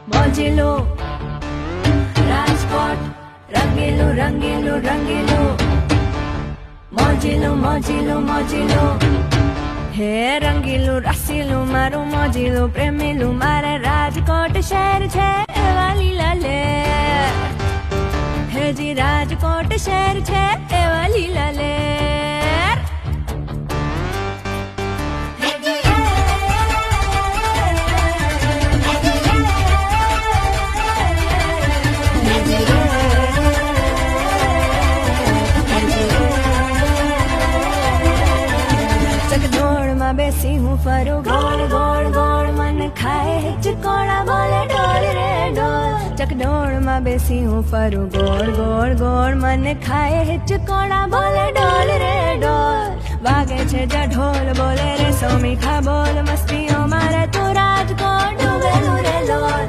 મોજીલો રાજકોટ રંગીલું રંગીલું રંગીલું મોજીલો મોજીલો મોજીલો હે રંગીલું રસીલું મારું મોજીલું પ્રેમીલું મારે રાજકોટ શહેર છે એવા લીલા લેર હેજી રાજકોટ શહેર છે એવા લીલા લેર ચકડોળમાં બેસી હું ફરું ગોળ ગોળ ગોળ મન ખાય હિચકોણા બોલે ડોલ રે ડોલ ચકડોળમાં બેસી હું ફરું ગોળ ગોળ ગોળ મન ખાય હિચકોણા બોલે ડોલ રે ડોલ વાગે છે જ ઢોલ બોલે રે સોમીખા બોલ મસ્તીઓ મારે તું રાજકોટ ડૂબેલું રે લોલ